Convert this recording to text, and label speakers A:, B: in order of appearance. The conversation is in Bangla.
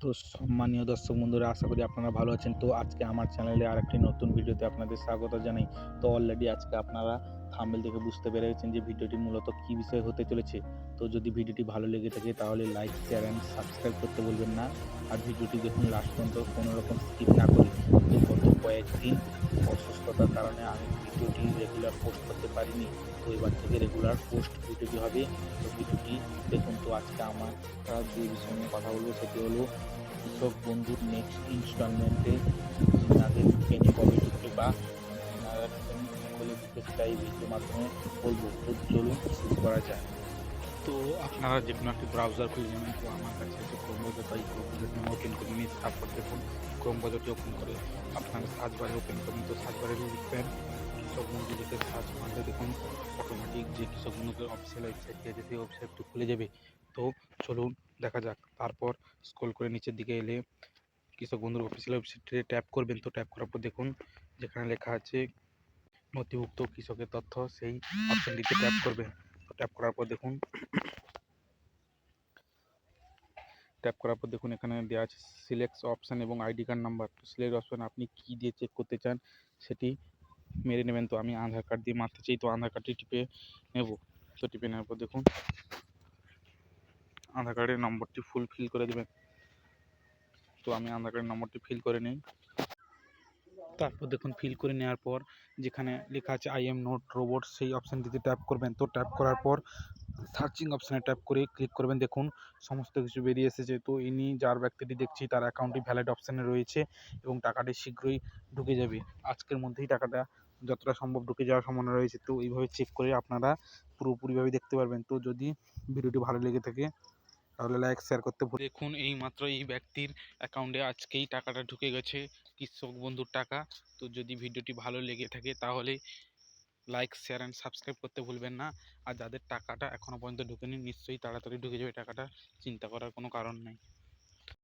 A: তো সম্মানীয় দর্শক বন্ধুরা, আশা করি আপনারা ভালো আছেন। তো আজকে আমার চ্যানেলে আরেকটি নতুন ভিডিওতে আপনাদের স্বাগত জানাই। তো অলরেডি আজকে আপনারা থাম্বনেল দেখে বুঝতে পেরে গেছেন যে ভিডিওটি মূলত কী বিষয় হতে চলেছে। তো যদি ভিডিওটি ভালো লেগে থাকে তাহলে লাইক, শেয়ার অ্যান্ড সাবস্ক্রাইব করতে বলবেন না। আর ভিডিওটি দেখুন লাস্ট পর্যন্ত, কোনো রকম স্কিপ না করে। তো গত কয়েকদিন অসুস্থতার কারণে আমি ভিডিওটি রেগুলার পোস্ট করতে পারিনি। তো এবার থেকে রেগুলার পোস্ট ভিডিওটি হবে। তো ভিডিওটি দেখুন। তো আজকে আমরা যে বিষয় নিয়ে কথা বলবো সেটি হলো কৃষক বন্ধুর নেক্সট ইনস্টলমেন্টে আপনাদের পেনি কবে ঢুকবে বা আপনারা কি করলে ঢুকবে সেটা এই ভিডিওর মাধ্যমে বলবো। তো চলুন শুরু করা যাক। তো আপনারা যে কোনো একটি ব্রাউজার খুলে নেবেন। তো আমার কাছে আছে ক্রোম ব্রাউজার, তাই ক্রোম ব্রাউজার নিয়ে ওপেন করে নিয়ে তারপর দেখুন ক্রোম ব্রাউজারটি ওপেন করে আপনারা সার্চ বারে ওপেন করুন। তো সার্চ বারে লিখবেন কৃষক বন্ধু, লিখে সার্চ মারলে দেখুন অটোমেটিক যে কৃষক বন্ধুদের অফিসিয়াল ওয়েবসাইটটি আছে সেই ওয়েবসাইটটি খুলে যাবে। তো চলুন দেখা যাক। তারপর স্ক্রল করে নিচের দিকে এলে কৃষক বন্ধুর অফিসিয়াল ওয়েবসাইটে ট্যাপ করবেন। তো ট্যাপ করার পর দেখুন যেখানে লেখা আছে নথিভুক্ত কৃষকের তথ্য, সেই অপশনটিতে ট্যাপ করবেন। তো ট্যাপ করার পর দেখুন এখানে দেওয়া আছে সিলেক্ট অপশান এবং আইডি কার্ড নাম্বার। তো সিলেক্ট অপশান আপনি কী দিয়ে চেক করতে চান সেটি মেরে নেবেন। তো আমি আধার কার্ড দিয়ে মারতে চাই, তো আধার কার্ডটি টিপে নেব। তো টিপে নেওয়ার পর দেখুন আধার কার্ডের নম্বরটি ফুল ফিল করে দেবেন। তো আমি আধার কার্ডের নম্বরটি ফিল করে নিই। তারপর দেখুন ফিল করে নেওয়ার পর যেখানে লেখা আছে আই এম নট রোবট সেই অপশানটিতে ট্যাপ করবেন। তো ট্যাপ করার পর সার্চিং অপশানে ট্যাপ করে ক্লিক করবেন। দেখুন সমস্ত কিছু বেরিয়ে এসেছে। তো ইনি যার ব্যক্তিটি দেখছি তার অ্যাকাউন্টটি ভ্যালিড অপশানে রয়েছে এবং টাকাটি শীঘ্রই ঢুকে যাবে। আজকের মধ্যেই টাকাটা যতটা সম্ভব ঢুকে যাওয়ার সম্ভাবনা রয়েছে। তো এইভাবে চেক করে আপনারা পুরোপুরিভাবে দেখতে পারবেন। তো যদি ভিডিওটি ভালো লেগে থাকে তাহলে লাইক শেয়ার করতে দেখুন এইমাত্র এই ব্যক্তির অ্যাকাউন্টে আজকেই টাকাটা ঢুকে গেছে, কৃষক বন্ধুর টাকা। তো যদি ভিডিওটি ভালো লেগে থাকে তাহলে লাইক শেয়ার অ্যান্ড সাবস্ক্রাইব করতে ভুলবেন না। আর যাদের টাকাটা এখনও পর্যন্ত ঢুকেনি নিশ্চয়ই তাড়াতাড়ি ঢুকে যাবে টাকাটা, চিন্তা করার কোনো কারণ নেই।